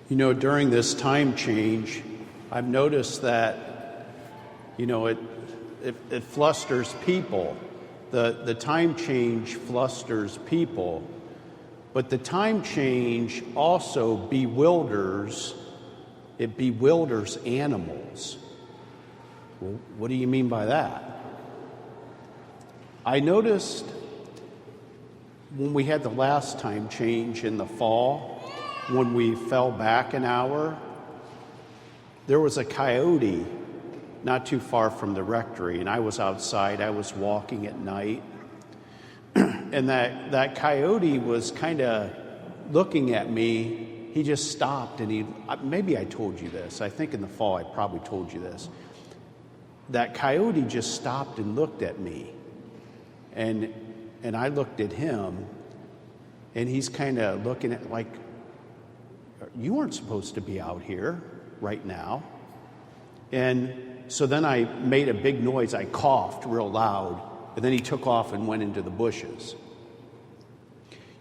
During this time change, I've noticed that, it flusters people. The time change flusters people, but the time change also bewilders animals. Well, what do you mean by that? I noticed when we had the last time change in the fall, when we fell back an hour, there was a coyote not too far from the rectory, and I was outside, I was walking at night, and that coyote was kind of looking at me. He just stopped, and maybe I told you this, I think in the fall I probably told you this. That coyote just stopped and looked at me, and I looked at him, and he's kind of looking at like, you weren't supposed to be out here right now. And so then I made a big noise. I coughed real loud, and then he took off and went into the bushes.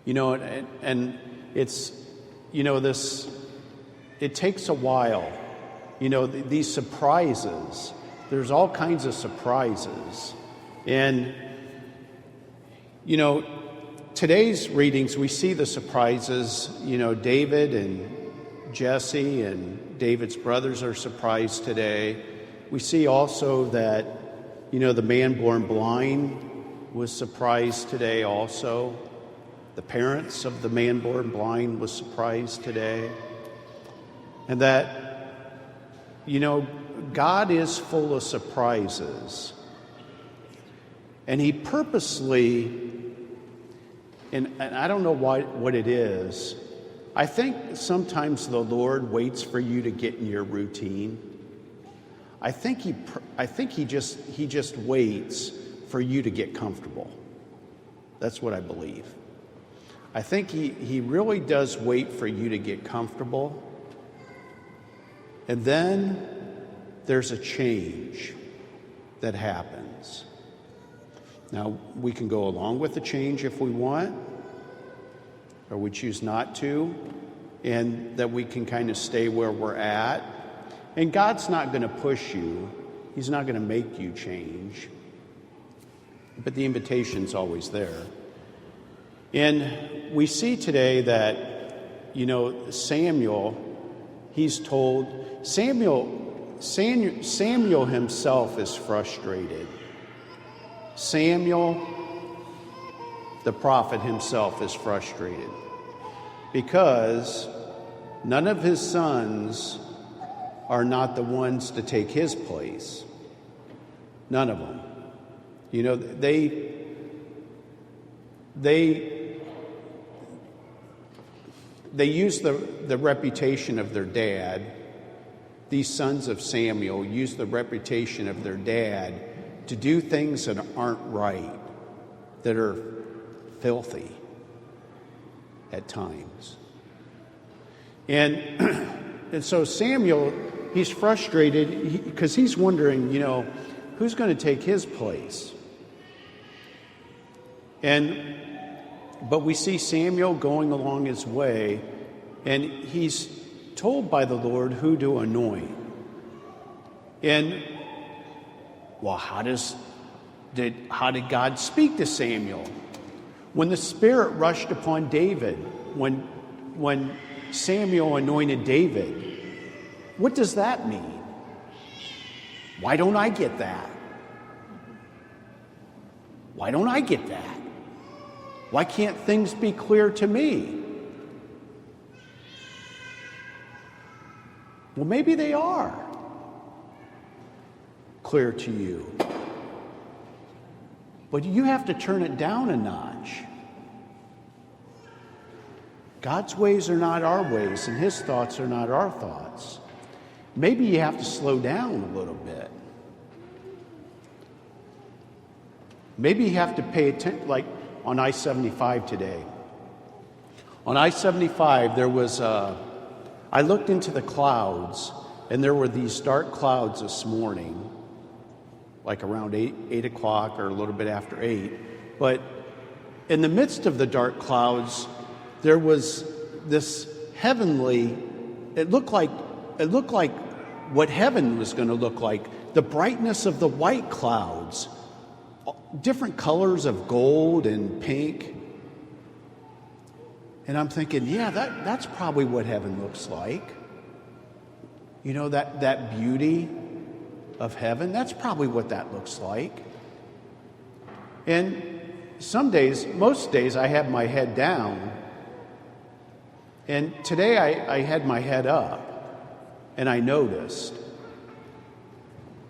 And it's, it takes a while. These surprises, there's all kinds of surprises. And, today's readings, we see the surprises. David and Jesse and David's brothers are surprised today. We see also that, the man born blind was surprised today also. The parents of the man born blind was surprised today. And that, God is full of surprises. And he purposely, and I don't know what it is, I think sometimes the Lord waits for you to get in your routine. I think he just waits for you to get comfortable. That's what I believe. I think he really does wait for you to get comfortable. And then there's a change that happens. Now, we can go along with the change if we want, or we choose not to, and that we can kind of stay where we're at. And God's not going to push you. He's not going to make you change. But the invitation's always there. And we see today that, Samuel, he's told, Samuel himself is frustrated. Samuel, the prophet himself, is frustrated because none of his sons are not the ones to take his place. None of them. They use the reputation of their dad. These sons of Samuel use the reputation of their dad to do things that aren't right, that are filthy at times. And so Samuel, he's frustrated because he's wondering, who's going to take his place? But we see Samuel going along his way, and he's told by the Lord who to anoint. And, well, how did God speak to Samuel? When the Spirit rushed upon David, when Samuel anointed David, what does that mean? Why don't I get that? Why don't I get that? Why can't things be clear to me? Well, maybe they are clear to you. But you have to turn it down a notch. God's ways are not our ways, and his thoughts are not our thoughts. Maybe you have to slow down a little bit. Maybe you have to pay attention, like on I-75 today. On I-75, there was I looked into the clouds, and there were these dark clouds this morning, like around 8 o'clock or a little bit after 8. But in the midst of the dark clouds, there was this heavenly it looked like what heaven was going to look like. The brightness of the white clouds, different colors of gold and pink. And I'm thinking, yeah, that's probably what heaven looks like. You know, that beauty of heaven, that's probably what that looks like. And some days, most days, I have my head down. And today I had my head up, and I noticed.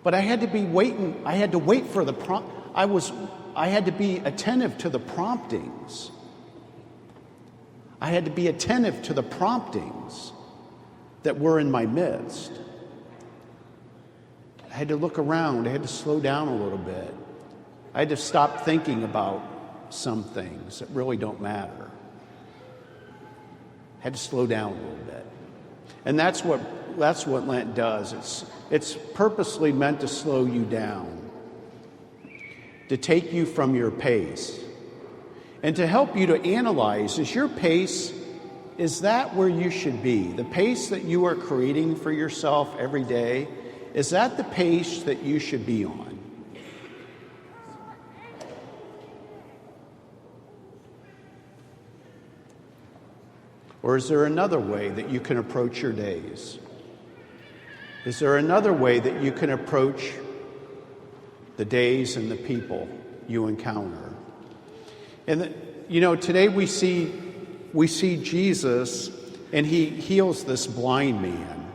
But I had to be waiting. I had to wait for the prompt. I had to be attentive to the promptings. I had to be attentive to the promptings that were in my midst. I had to look around. I had to slow down a little bit. I had to stop thinking about some things that really don't matter. I had to slow down a little bit. And that's what Lent does. It's purposely meant to slow you down, to take you from your pace, and to help you to analyze, is your pace, is that where you should be? The pace that you are creating for yourself every day, is that the pace that you should be on? Or is there another way that you can approach your days? Is there another way that you can approach the days and the people you encounter? And today we see Jesus, and he heals this blind man.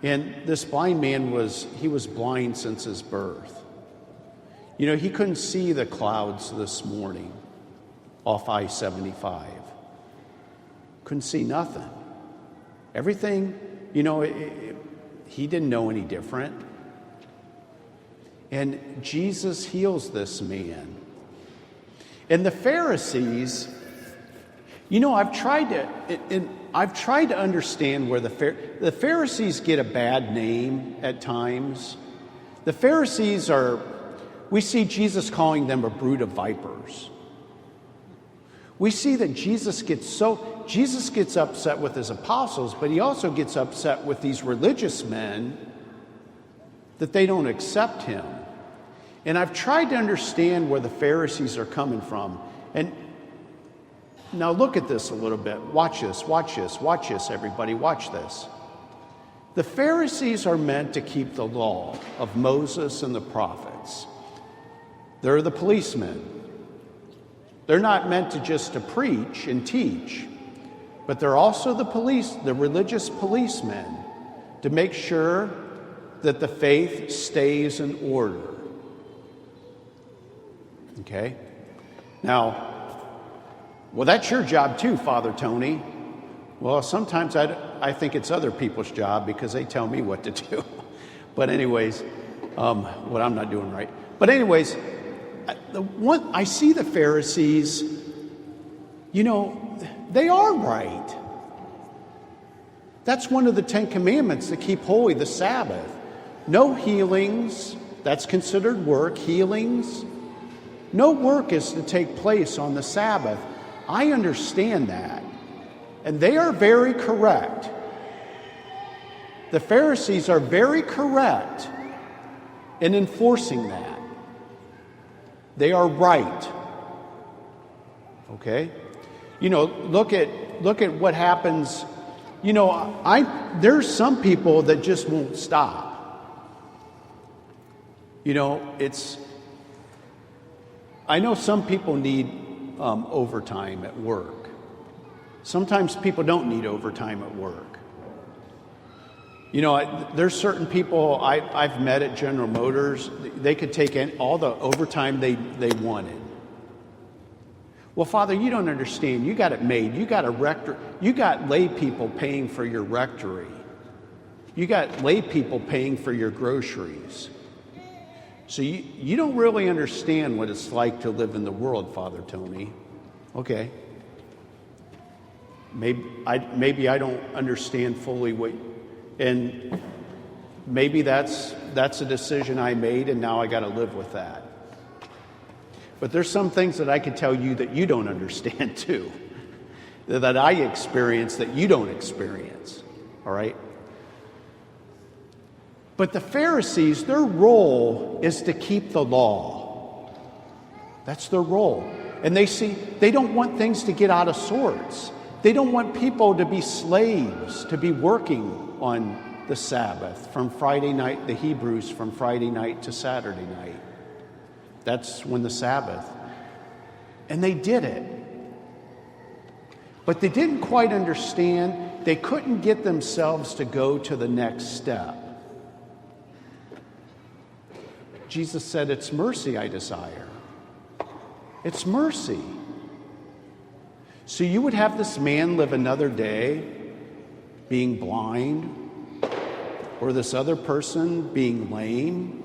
And this blind man was blind since his birth. He couldn't see the clouds this morning off I-75. Couldn't see nothing. Everything, he didn't know any different. And Jesus heals this man. And the Pharisees, I've tried to understand where the Pharisees get a bad name at times. The Pharisees we see Jesus calling them a brood of vipers. We see that Jesus gets upset with his apostles, but he also gets upset with these religious men that they don't accept him. And I've tried to understand where the Pharisees are coming from. And now look at this a little bit. Watch this, everybody. Watch this. The Pharisees are meant to keep the law of Moses and the prophets. They're the policemen. They're not meant to just to preach and teach, but they're also the religious policemen to make sure that the faith stays in order. Okay? Now, well, that's your job too, Father Tony. Well, sometimes I think it's other people's job because they tell me what to do. But anyways, what I'm not doing right. But anyways, I see the Pharisees, they are right. That's one of the 10 Commandments to keep holy the Sabbath. No healings, that's considered work, healings. No work is to take place on the Sabbath. I understand that. And they are very correct. The Pharisees are very correct in enforcing that. They are right. Okay? Look at what happens. There's some people that just won't stop. I know some people need overtime at work. Sometimes people don't need overtime at work. There's certain people I've met at General Motors, they could take all the overtime they wanted. Well, Father, you don't understand. You got it made. You got a rector. You got lay people paying for your rectory. You got lay people paying for your groceries. So you don't really understand what it's like to live in the world, Father Tony. Okay. Maybe I don't understand fully and maybe that's a decision I made, and now I got to live with that. But there's some things that I can tell you that you don't understand too, that I experience that you don't experience. all right? But the Pharisees, their role is to keep the law. That's their role. And they don't want things to get out of sorts. They don't want people to be slaves, to be working on the Sabbath from Friday night, the Hebrews from Friday night to Saturday night. That's when the Sabbath. And they did it. But they didn't quite understand. They couldn't get themselves to go to the next step. Jesus said, "It's mercy I desire." It's mercy. So you would have this man live another day being blind, or this other person being lame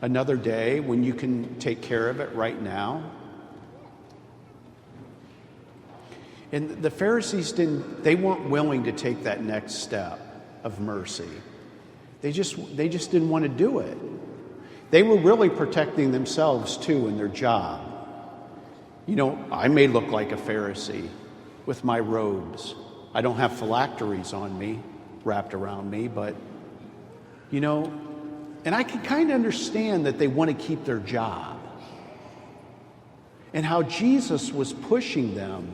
another day when you can take care of it right now? And the Pharisees they weren't willing to take that next step of mercy. They just didn't want to do it. They were really protecting themselves too in their job. You know, I may look like a Pharisee with my robes. I don't have phylacteries on me, wrapped around me, but, you know, and I can kind of understand that they want to keep their job. And how Jesus was pushing them.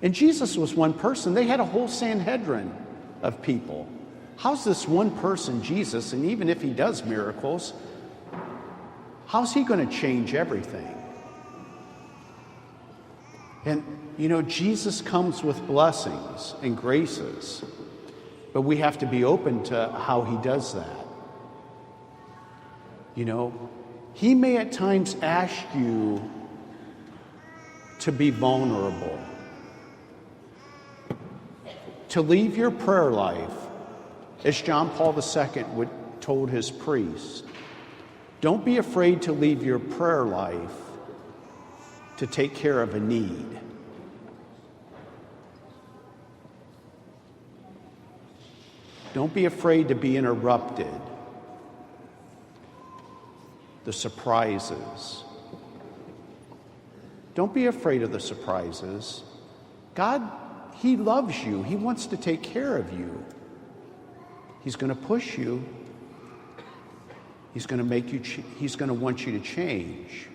And Jesus was one person. They had a whole Sanhedrin of people. How's this one person, Jesus, and even if he does miracles, how's he going to change everything? And, you know, Jesus comes with blessings and graces, but we have to be open to how he does that. You know, he may at times ask you to be vulnerable, to leave your prayer life, as John Paul II told his priest. Don't be afraid to leave your prayer life to take care of a need. Don't be afraid to be interrupted. The surprises. Don't be afraid of the surprises. God, he loves you. He wants to take care of you. He's going to push you. He's going to want you to change.